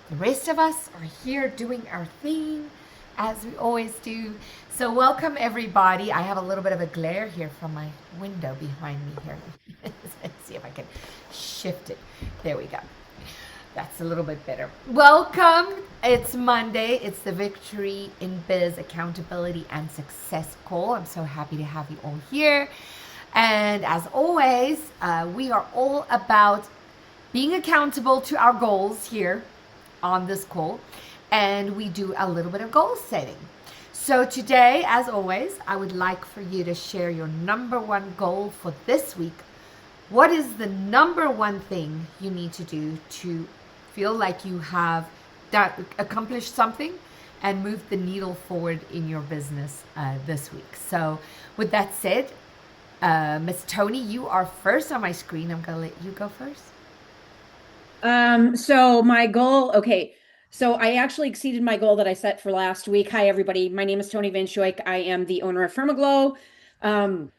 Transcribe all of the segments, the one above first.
The rest of us are here doing our thing as we always do. So, welcome everybody. I have a little bit of a glare here from my window behind me here. Let's see if I can shift it. There we go. That's a little bit better. Welcome. It's Monday. It's the Victory in Biz Accountability and Success Call. I'm so happy to have you all here. And as always, we are all about being accountable to our goals here on this call. And we do a little bit of goal setting. So today, as always, I would like for you to share your number one goal for this week. What is the number one thing you need to do to feel like you have accomplished something and moved the needle forward in your business this week? So with that said, Miss Tony, you are first on my screen. I'm going to let you go first. So my goal, okay. So I actually exceeded my goal that I set for last week. Hi, everybody. My name is Tony Van Schoik. I am the owner of Firmaglow. Um,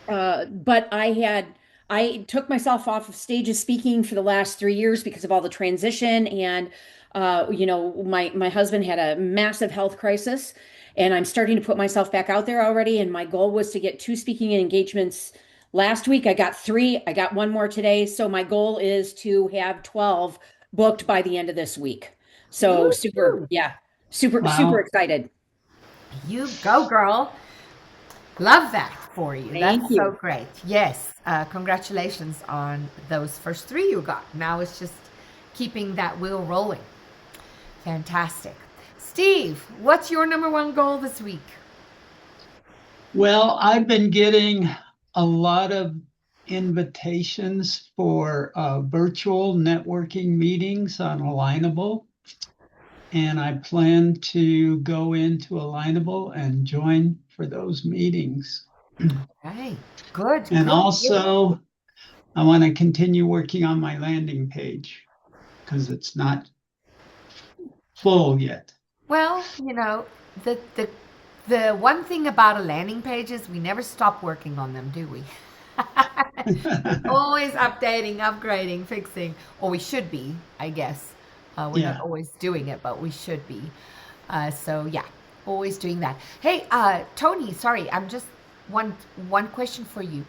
but I took myself off of stages speaking for the last 3 years because of all the transition. And, my husband had a massive health crisis, and I'm starting to put myself back out there already. And my goal was to get 2 speaking engagements last week. I got 3. I got one more today. So my goal is to have 12 booked by the end of this week. So super, Woo! yeah, super Wow. excited. You go, girl. Love that for you. Thank That's so you. great. Yes. Congratulations on those first 3 you got. Now it's just keeping that wheel rolling. Fantastic. Steve, what's your number one goal this week? Well, I've been getting a lot of invitations for virtual networking meetings on Alignable, and I plan to go into Alignable and join for those meetings. Right. Good, And good, good. also, I want to continue working on my landing page because it's not full yet. Well, the the the one thing about a landing page is we never stop working on them, do we? Always updating, upgrading, fixing, or we should be, I guess. We're not Yeah. always doing it, but we should be. So yeah, always doing that. Hey, Tony, sorry, I'm just one question for you.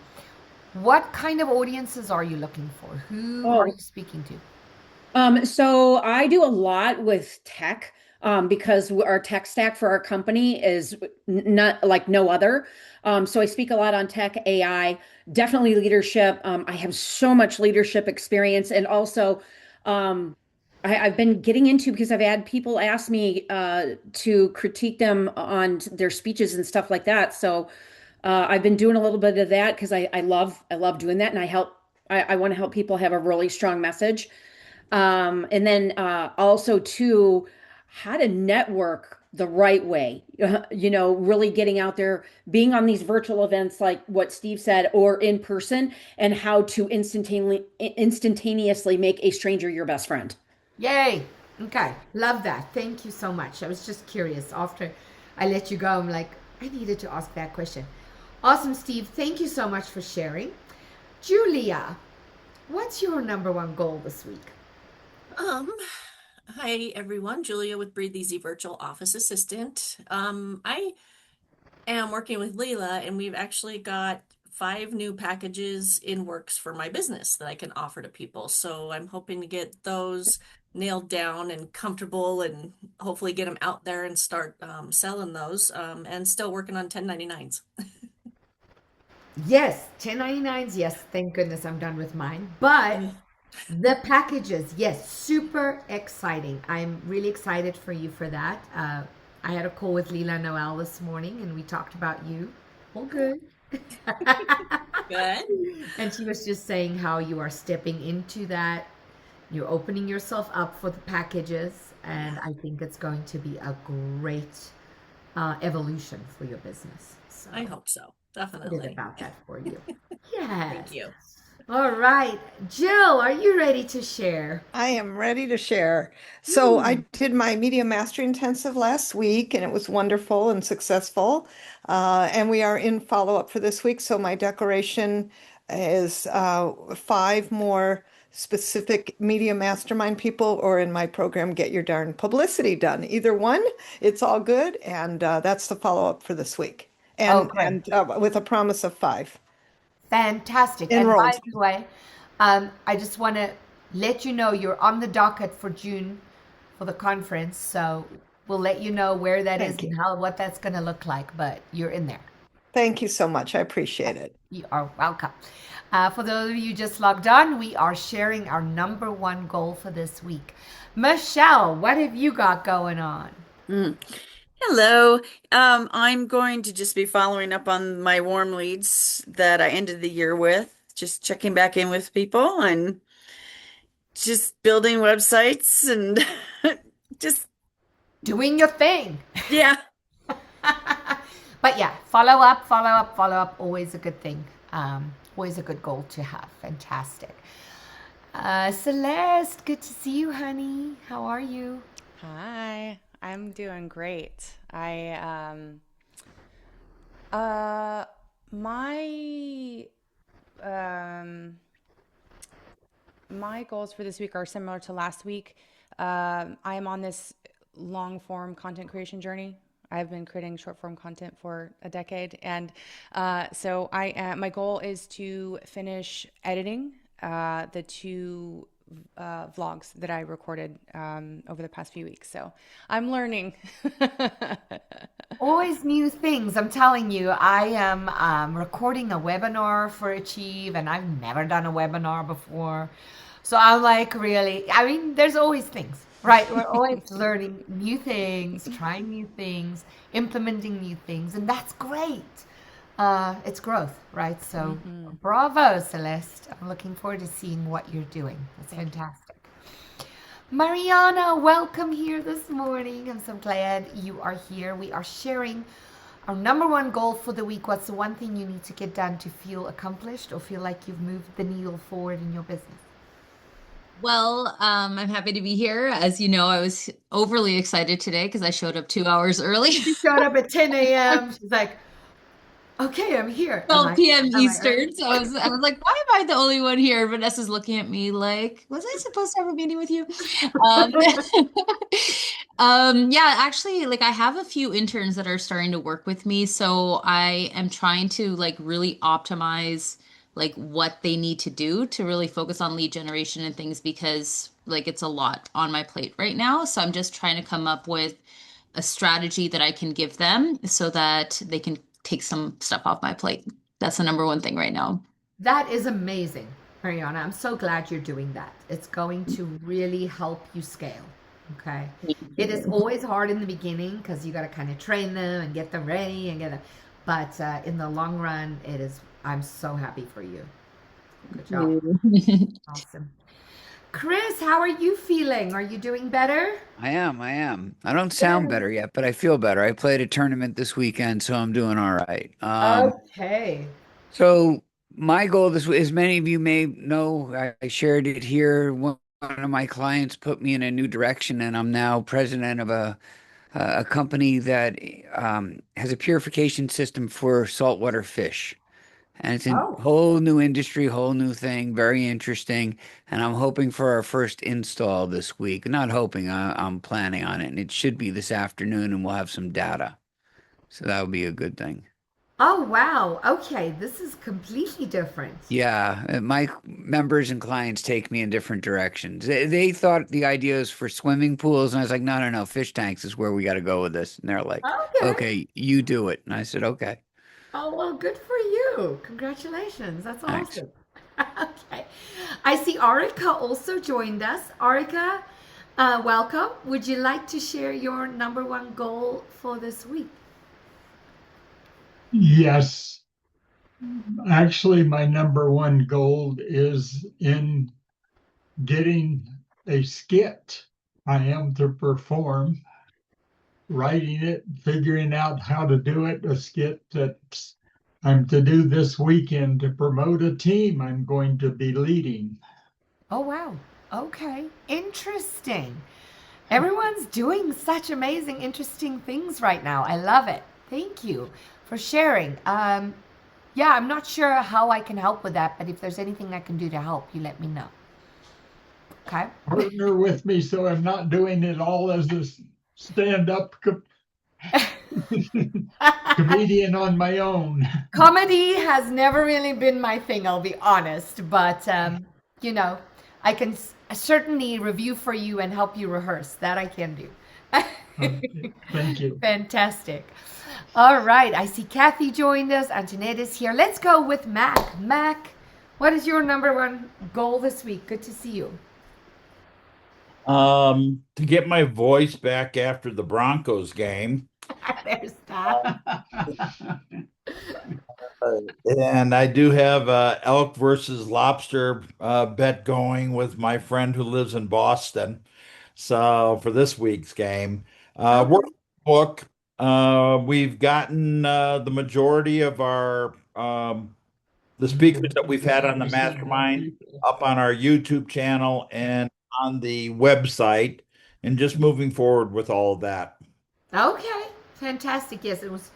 What kind of audiences are you looking for? Who are you Oh, speaking to? so I do a lot with tech, because our tech stack for our company is not like no other. So I speak a lot on tech, AI, definitely leadership. I have so much leadership experience, and also I've been getting into because I've had people ask me to critique them on their speeches and stuff like that. So I've been doing a little bit of that because I love doing that, and I want to help people have a really strong message. And then also too, how to network the right way. Really getting out there, being on these virtual events like what Steve said, or in person, and how to instantaneously make a stranger your best friend. Yay. Okay. Love that. Thank you so much. I was just curious. After I let you go, I'm like, I needed to ask that question. Awesome, Steve. Thank you so much for sharing. Julia, what's your number one goal this week? Um, Hi everyone, Julia with Breathe Easy Virtual Office Assistant. I am working with Leila, and we've actually got 5 new packages in works for my business that I can offer to people. So I'm hoping to get those nailed down and comfortable, and hopefully get them out there and start selling those. And still working on 1099s. Yes, 1099s. Yes, thank goodness I'm done with mine. But the packages, yes, super exciting. I'm really excited for you for that. I had a call with Leila Noel this morning and we talked about you. All good. Good. And she was just saying how you are stepping into that. You're opening yourself up for the packages. And Yeah, I think it's going to be a great evolution for your business. So I hope so. excited Definitely. about that for you. Thank Yes. you. All right. Jill, are you ready to share? I am ready to share. So I Hmm. did my media mastery intensive last week, and it was wonderful and successful. And we are in follow-up for this week. So my declaration is 5 more specific media mastermind people or in my program, Get Your Darn Publicity Done. Either one, it's all good. And that's the follow-up for this week. Oh, And great. with a promise of 5 Fantastic. And by enrolled. the way, I just want to let you know you're on the docket for June for the conference. So we'll let you know where that is Thank you. and how what that's going to look like, but you're in there. Thank you so much. I appreciate it. You are welcome. For those of you just logged on, we are sharing our number one goal for this week. Michelle, what have you got going on? Hello. I'm going to just be following up on my warm leads that I ended the year with, just checking back in with people and just building websites and just, Doing your thing. yeah. But yeah, follow up, follow up, follow up. Always a good thing. Always a good goal to have. Fantastic. Celeste, good to see you, honey. How are you? Hi, I'm doing great. My um my goals for this week are similar to last week. I am on this long form content creation journey. I've been creating short form content for a decade, and so I am, my goal is to finish editing the two vlogs that I recorded over the past few weeks. So I'm learning. Always new things. I'm telling you, I am recording a webinar for Achieve, and I've never done a webinar before. So I'm like, really, I mean, there's always things, right? We're always learning new things, trying new things, implementing new things, and that's great. It's growth, right? So bravo, Celeste. I'm looking forward to seeing what you're doing. That's fantastic. Mariana, welcome here this morning. I'm so glad you are here. We are sharing our number one goal for the week. What's the one thing you need to get done to feel accomplished or feel like you've moved the needle forward in your business? Well, I'm happy to be here. As you know, I was overly excited today because I showed up 2 hours early. She showed up at 10 a.m. She's like, okay, I'm here. 12 p.m. Am I early? Eastern. So I was like, why am I the only one here? Vanessa's looking at me like, was I supposed to have a meeting with you? Um, yeah, actually, like I have a few interns that are starting to work with me. So I am trying to like really optimize like what they need to do to really focus on lead generation and things because like it's a lot on my plate right now. So I'm just trying to come up with a strategy that I can give them so that they can take some stuff off my plate. That's the number one thing right now. That is amazing, Mariana. I'm so glad you're doing that. It's going to really help you scale. Okay. It is always hard in the beginning because you got to kind of train them and get them ready and get them. But in the long run, it is, I'm so happy for you. Good job. Awesome. Chris, how are you feeling? Are you doing better? I am. I don't sound better yet, but I feel better. I played a tournament this weekend, so I'm doing all right. Okay. So my goal this week, as many of you may know, I shared it here. One of my clients put me in a new direction, and I'm now president of a company that has a purification system for saltwater fish. And it's a Oh, whole new industry, whole new thing, very interesting. And I'm hoping for our first install this week. Not hoping, I'm planning on it. And it should be this afternoon, and we'll have some data. So that would be a good thing. oh, wow. Okay. This is completely different. Yeah, my members and clients take me in different directions. They thought the idea was for swimming pools, and I was like, no, no, no, fish tanks is where we got to go with this. And they're like, Okay. okay, you do it. And I said, okay, Oh, well, good for you. Congratulations. That's thanks. awesome. Okay. I see Arika also joined us. Arika, welcome. Would you like to share your number one goal for this week? Yes, actually, my number one goal is in getting a skit I am to perform, writing it, figuring out how to do it, a skit that I'm to do this weekend to promote a team I'm going to be leading. Oh, wow. Okay. Interesting. Everyone's doing such amazing, interesting things right now. I love it. Thank you for sharing. Yeah, I'm not sure how I can help with that, but if there's anything I can do to help, you let me know. Okay. partner with me, so I'm not doing it all as a stand-up comedian on my own. Comedy has never really been my thing, I'll be honest, but you know, I can certainly review for you and help you rehearse. That I can do. Okay, thank you. Fantastic. All right, I see Kathy joined us. Antoinette is here. Let's go with Mac. Mac, what is your number one goal this week? Good to see you. To get my voice back after the Broncos game. There's that. And I do have elk versus lobster bet going with my friend who lives in Boston. So for this week's game, Okay. work book. We've gotten the majority of our the speakers that we've had on the mastermind up on our YouTube channel and on the website, and just moving forward with all of that. Okay, fantastic. Yes, it was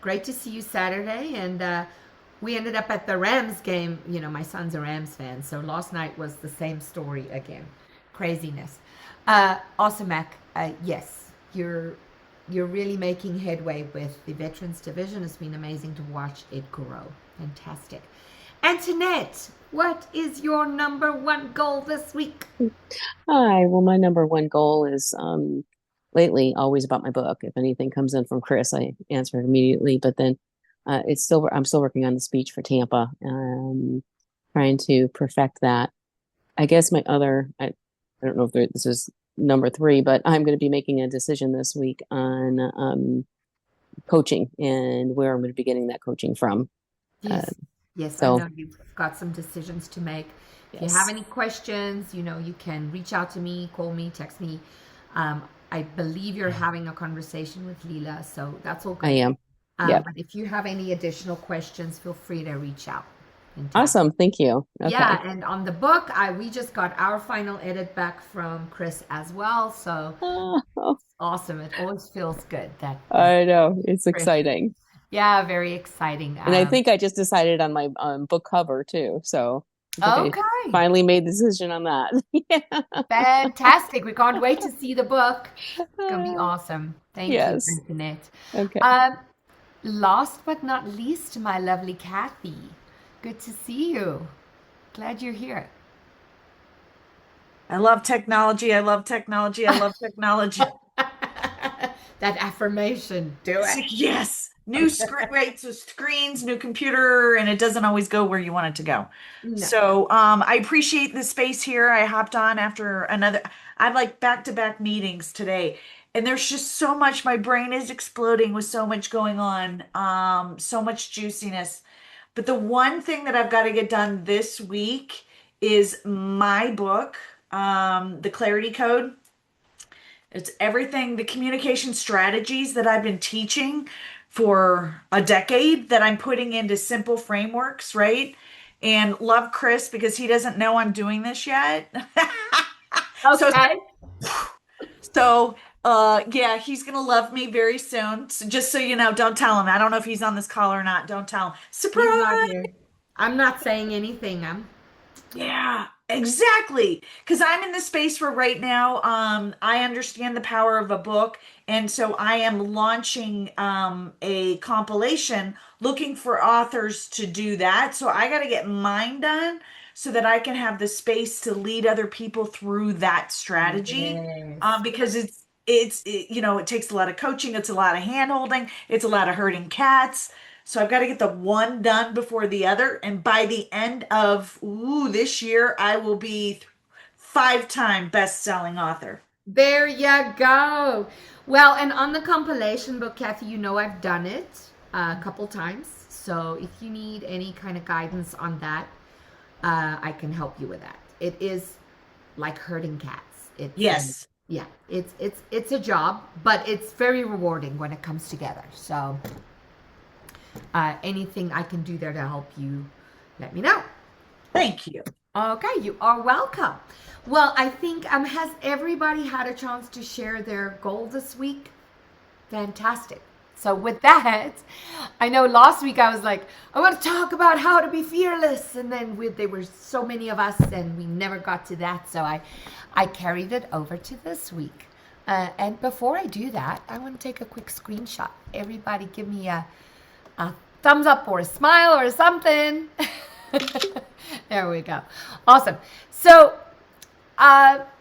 great to see you Saturday, and we ended up at the Rams game. You know, my son's a Rams fan, so last night was the same story again. Craziness. Awesome, Mac. Yes, you're really making headway with the Veterans Division. It's been amazing to watch it grow. Fantastic. Antoinette, what is your number one goal this week? Hi. Well, my number one goal is lately always about my book. If anything comes in from Chris, I answer it immediately. But then I'm still working on the speech for Tampa, trying to perfect that. I guess I don't know if this is number three, but I'm going to be making a decision this week on coaching and where I'm going to be getting that coaching from. Yes. Yes, I So know you've got some decisions to make. If you have yes, any questions, you know, you can reach out to me, call me, text me. I believe you're having a conversation with Leela, so that's all I good. am. Yep. But if you have any additional questions, feel free to reach out. Fantastic. Awesome. Thank you. Yeah, Okay. and on the book, we just got our final edit back from Chris as well, so Oh, awesome. It always feels good that I know. It's Chris. exciting. Yeah, very exciting. And I think I just decided on my book cover too. So I think I Okay. finally made the decision on that. Yeah. Fantastic. We can't wait to see the book. It's going to be awesome. Thank you, Yes. Antoinette. Okay. Last but not least, my lovely Kathy. Good to see you. Glad you're here. I love technology. I love technology. I love technology. That affirmation. Do It's it. like, yes, new screen, right? So screens, new computer, and it doesn't always go where you want it to go. No. So I appreciate the space here. I hopped on after another. I have like back-to-back meetings today, and there's just so much. My brain is exploding with so much going on, so much juiciness. But the one thing that I've got to get done this week is my book, The Clarity Code. It's everything, the communication strategies that I've been teaching for a decade that I'm putting into simple frameworks, right? And love Chris because he doesn't know I'm doing this yet. So, Okay. yeah, he's gonna love me very soon. So just so you know, don't tell him. I don't know if he's on this call or not. Don't tell him. He's not Surprise! here. I'm not saying anything. Yeah, exactly. Because I'm in the space where right now, I understand the power of a book, and so I am launching a compilation looking for authors to do that. So I got to get mine done so that I can have the space to lead other people through that strategy. Yes. Because it takes a lot of coaching, it's a lot of hand holding, it's a lot of herding cats. So I've got to get the one done before the other. And by the end of this year, I will be five-time best-selling author. There you go. Well, and on the compilation book, Kathy, you know I've done it a couple times. So if you need any kind of guidance on that, I can help you with that. It is like herding cats. Yes. Yeah, it's a job, but it's very rewarding when it comes together. So anything I can do there to help you, let me know. Thank you. Okay, you are welcome. Well, I think has everybody had a chance to share their goal this week? Fantastic. So with that, I know last week I was like, I want to talk about how to be fearless. And then there were so many of us and we never got to that. So I carried it over to this week. And before I do that, I want to take a quick screenshot. Everybody give me a thumbs up or a smile or something. There we go. Awesome. So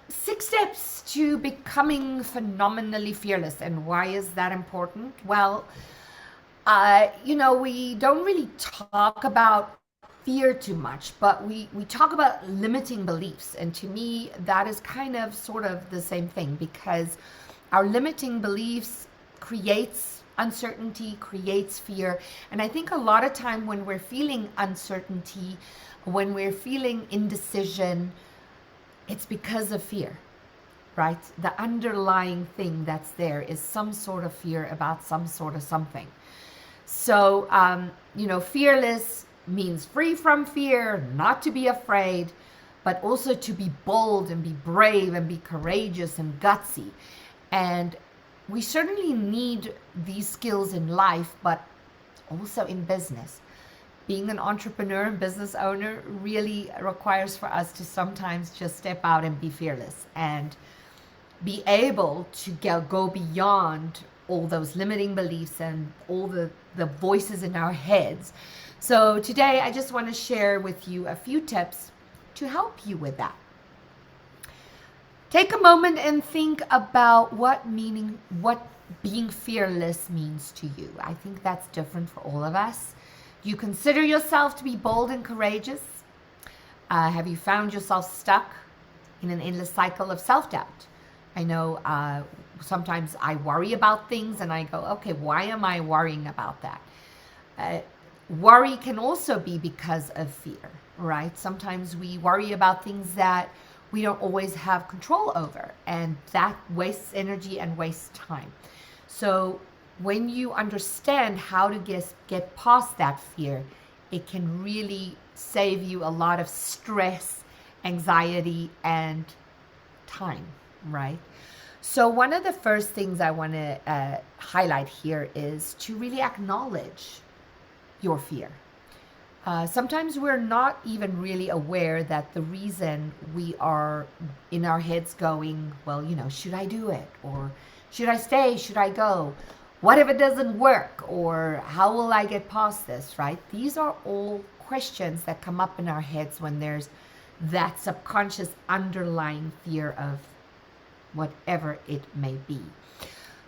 6 steps to becoming phenomenally fearless. And why is that important? Well, we don't really talk about fear too much, but we talk about limiting beliefs. And to me, that is kind of sort of the same thing, because our limiting beliefs creates uncertainty, creates fear. And I think a lot of time when we're feeling uncertainty, when we're feeling indecision, it's because of fear, right? The underlying thing that's there is some sort of fear about some sort of something. So, fearless means free from fear, not to be afraid, but also to be bold and be brave and be courageous and gutsy. And we certainly need these skills in life, but also in business. Being an entrepreneur and business owner really requires for us to sometimes just step out and be fearless and be able to go beyond all those limiting beliefs and all the voices in our heads. So today I just want to share with you a few tips to help you with that. Take a moment and think about what being fearless means to you. I think that's different for all of us. Do you consider yourself to be bold and courageous? Have you found yourself stuck in an endless cycle of self-doubt? I know sometimes I worry about things and I go, okay, why am I worrying about that? Worry can also be because of fear, right? Sometimes we worry about things that we don't always have control over, and that wastes energy and wastes time. So when you understand how to get past that fear, it can really save you a lot of stress, anxiety, and time, right? So one of the first things I want to highlight here is to really acknowledge your fear. Sometimes we're not even really aware that the reason we are in our heads going, well, should I do it? Or should I stay? Should I go? What if it doesn't work? Or how will I get past this, right? These are all questions that come up in our heads when there's that subconscious underlying fear of whatever it may be.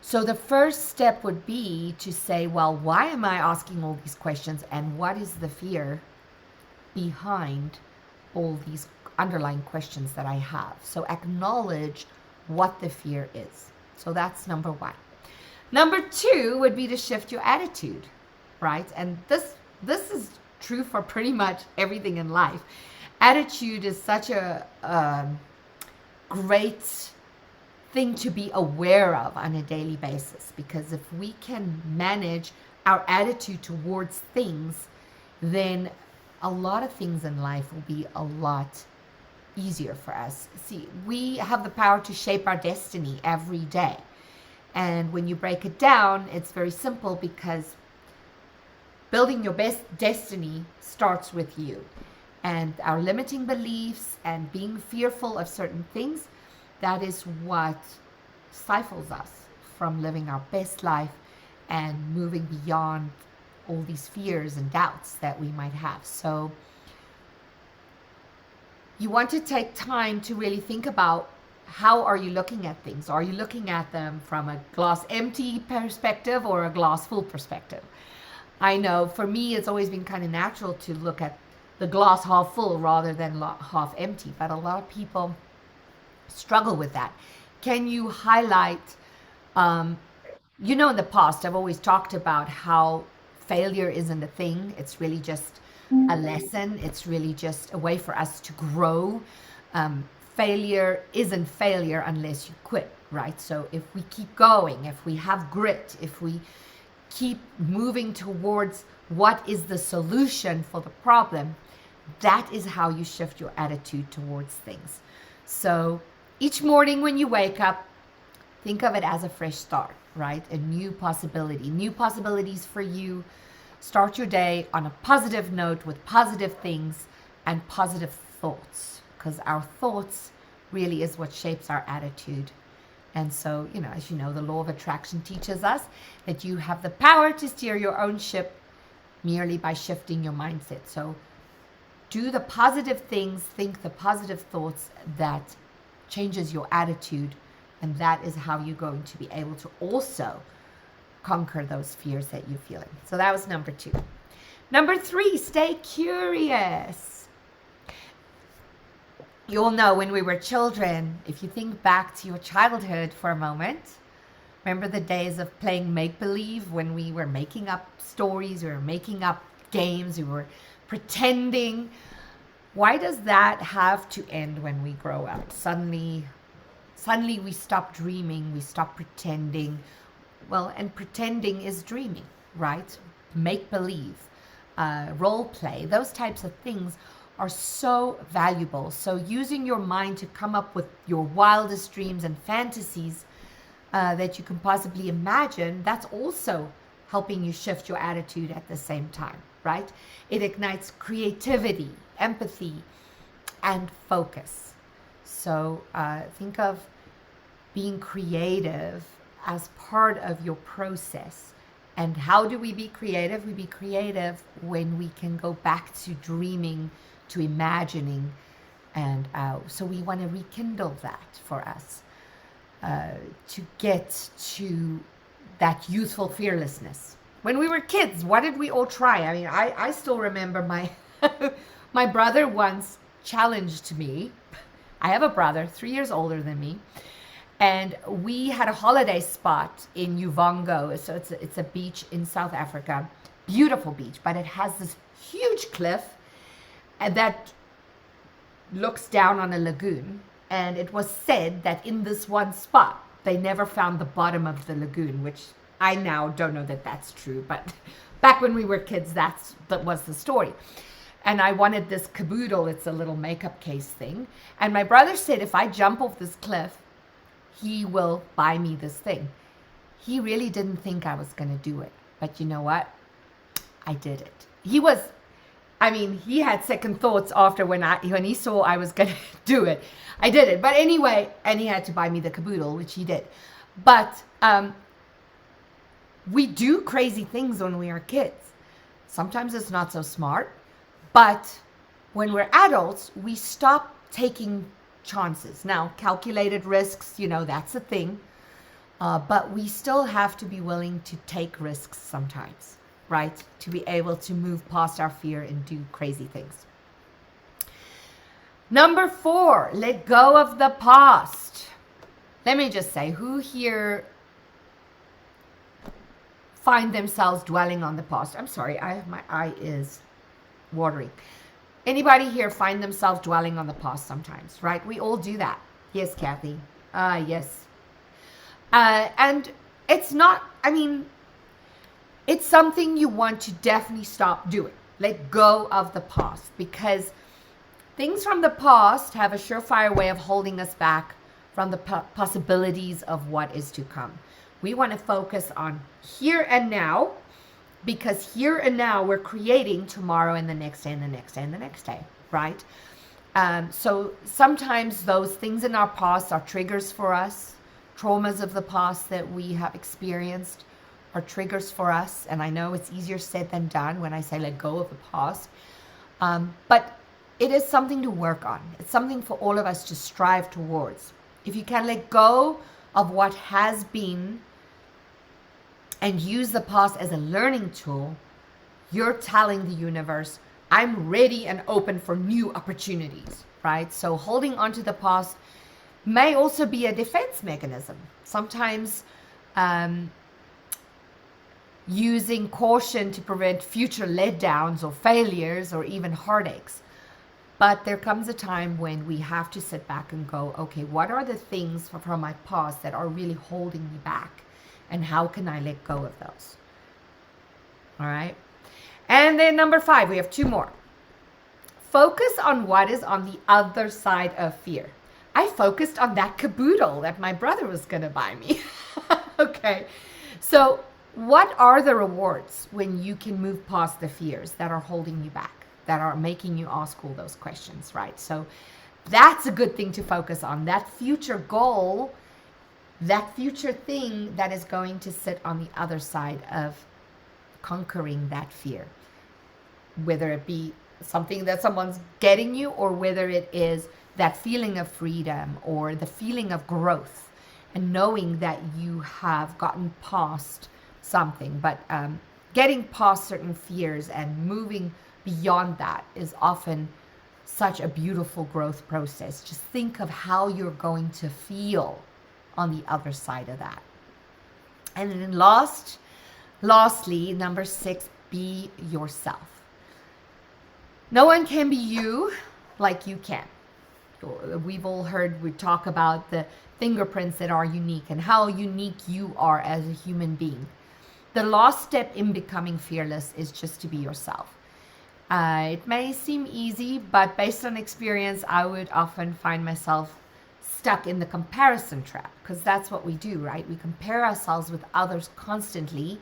So the first step would be to say, well, why am I asking all these questions, and what is the fear behind all these underlying questions that I have? So acknowledge what the fear is. So that's number 1. Number 2 would be to shift your attitude, right? And this is true for pretty much everything in life. Attitude is such a great thing to be aware of on a daily basis, because if we can manage our attitude towards things, then a lot of things in life will be a lot easier for us. See, we have the power to shape our destiny every day. And when you break it down, it's very simple, because building your best destiny starts with you. And our limiting beliefs and being fearful of certain things, that is what stifles us from living our best life and moving beyond all these fears and doubts that we might have. So you want to take time to really think about, how are you looking at things? Are you looking at them from a glass empty perspective or a glass full perspective? I know for me, it's always been kind of natural to look at the glass half full rather than half empty, but a lot of people struggle with that. Can you highlight, in the past, I've always talked about how failure isn't a thing. It's really just a lesson. It's really just a way for us to grow. Failure isn't failure unless you quit, right? So if we keep going, if we have grit, if we keep moving towards what is the solution for the problem, that is how you shift your attitude towards things. So each morning when you wake up, think of it as a fresh start, right? A new possibility, new possibilities for you. Start your day on a positive note with positive things and positive thoughts, because our thoughts really is what shapes our attitude. And so, as you know, the law of attraction teaches us that you have the power to steer your own ship merely by shifting your mindset. So do the positive things, think the positive thoughts that changes your attitude, and that is how you're going to be able to also conquer those fears that you're feeling. So that was number 2. Number 3, stay curious. You all know when we were children, if you think back to your childhood for a moment, remember the days of playing make-believe when we were making up stories, we were making up games, we were pretending. Why does that have to end when we grow up? Suddenly we stop dreaming, we stop pretending. Well, and pretending is dreaming, right? Make-believe, role play, those types of things are so valuable. So using your mind to come up with your wildest dreams and fantasies that you can possibly imagine, that's also helping you shift your attitude at the same time, right? It ignites creativity, empathy, and focus. So think of being creative as part of your process. And how do we be creative? We be creative when we can go back to dreaming, to imagining, and so we want to rekindle that for us, to get to that youthful fearlessness. When we were kids, what did we all try? I mean, I still remember my my brother once challenged me. I have a brother 3 years older than me, and we had a holiday spot in Uvongo. So it's a beach in South Africa, beautiful beach, but it has this huge cliff and that looks down on a lagoon. And it was said that in this one spot, they never found the bottom of the lagoon, which I now don't know that that's true. But back when we were kids, that was the story. And I wanted this caboodle. It's a little makeup case thing. And my brother said, if I jump off this cliff, he will buy me this thing. He really didn't think I was going to do it. But you know what? I did it. He had second thoughts after when he saw I was going to do it. I did it. But anyway, and he had to buy me the caboodle, which he did. But we do crazy things when we are kids. Sometimes it's not so smart. But when we're adults, we stop taking chances. Now, calculated risks, that's a thing. But we still have to be willing to take risks sometimes, right? To be able to move past our fear and do crazy things. Number 4, let go of the past. Let me just say, who here find themselves dwelling on the past? I'm sorry, my eye is watering. Anybody here find themselves dwelling on the past sometimes, right? We all do that. Yes, Kathy. Yes. And it's not, it's something you want to definitely stop doing. Let go of the past, because things from the past have a surefire way of holding us back from the possibilities of what is to come. We want to focus on here and now, because here and now we're creating tomorrow and the next day and the next day and the next day, right? So sometimes those things in our past are triggers for us. Traumas of the past that we have experienced are triggers for us. And I know it's easier said than done when I say let go of the past. But it is something to work on. It's something for all of us to strive towards. If you can let go of what has been and use the past as a learning tool, you're telling the universe, I'm ready and open for new opportunities, right? So holding on to the past may also be a defense mechanism. Sometimes using caution to prevent future letdowns or failures or even heartaches. But there comes a time when we have to sit back and go, okay, what are the things from my past that are really holding me back? And how can I let go of those? All right. And then number 5, we have 2 more. Focus on what is on the other side of fear. I focused on that caboodle that my brother was going to buy me. Okay. So, what are the rewards when you can move past the fears that are holding you back, that are making you ask all those questions, right? So, that's a good thing to focus on. That future goal, that future thing that is going to sit on the other side of conquering that fear, whether it be something that someone's getting you or whether it is that feeling of freedom or the feeling of growth and knowing that you have gotten past something. But getting past certain fears and moving beyond that is often such a beautiful growth process. Just think of how you're going to feel on the other side of that. And then lastly, number 6, be yourself. No one can be you like you can. We've all heard we talk about the fingerprints that are unique and how unique you are as a human being. The last step in becoming fearless is just to be yourself. It may seem easy, but based on experience, I would often find myself stuck in the comparison trap, because that's what we do, right? We compare ourselves with others constantly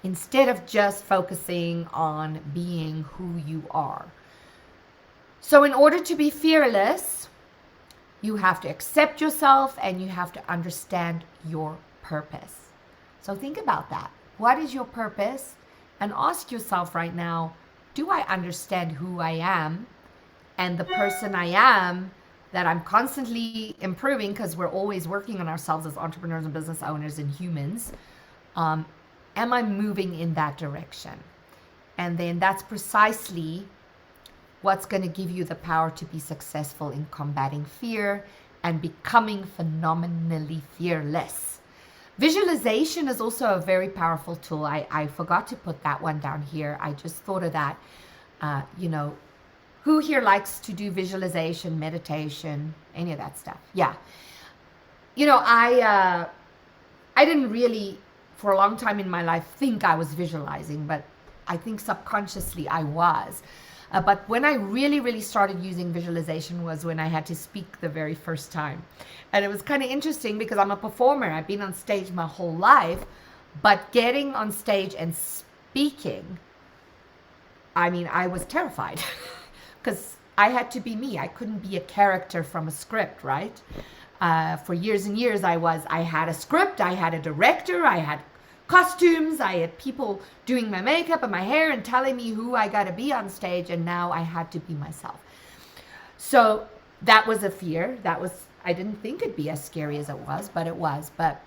instead of just focusing on being who you are. So in order to be fearless, you have to accept yourself and you have to understand your purpose. So think about that. What is your purpose? And ask yourself right now, do I understand who I am and the person I am that I'm constantly improving, because we're always working on ourselves as entrepreneurs and business owners and humans? Am I moving in that direction? And then that's precisely what's going to give you the power to be successful in combating fear and becoming phenomenally fearless. Visualization is also a very powerful tool. I forgot to put that one down here. I just thought of that. Who here likes to do visualization, meditation, any of that stuff? Yeah. I didn't really, for a long time in my life, think I was visualizing, but I think subconsciously I was. But when I really, really started using visualization was when I had to speak the very first time. And it was kind of interesting because I'm a performer. I've been on stage my whole life, but getting on stage and speaking, I was terrified because I had to be me. I couldn't be a character from a script, right? For years and years, I had a script, I had a director, I had costumes, I had people doing my makeup and my hair and telling me who I got to be on stage, and now I had to be myself. So that was a fear. I didn't think it'd be as scary as it was, but it was. But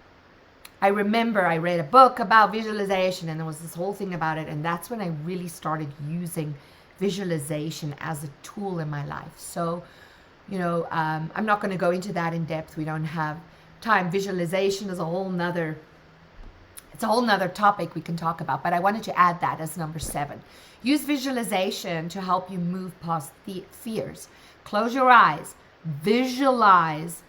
I remember I read a book about visualization and there was this whole thing about it, and that's when I really started using visualization as a tool in my life. So, I'm not going to go into that in depth. We don't have time. Visualization is a whole nother topic we can talk about, but I wanted to add that as number 7. Use visualization to help you move past the fears. Close your eyes. Visualize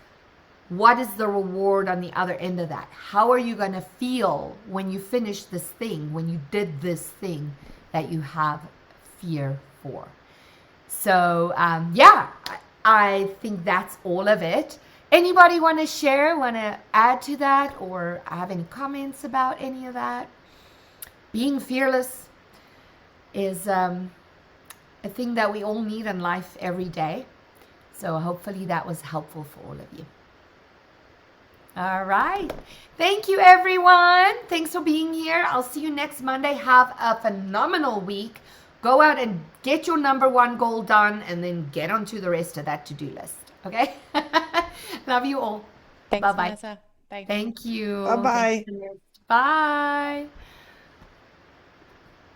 what is the reward on the other end of that. How are you going to feel when you finish this thing, when you did this thing that you have fear for? So, I think that's all of it. Anybody want to share, want to add to that, or have any comments about any of that? Being fearless is a thing that we all need in life every day. So hopefully that was helpful for all of you. All right. Thank you, everyone. Thanks for being here. I'll see you next Monday. Have a phenomenal week. Go out and get your number 1 goal done and then get onto the rest of that to-do list. Okay? Love you all. Thanks, Bye-bye. Melissa. Bye. Thank you. Bye-bye. Thanks. Bye.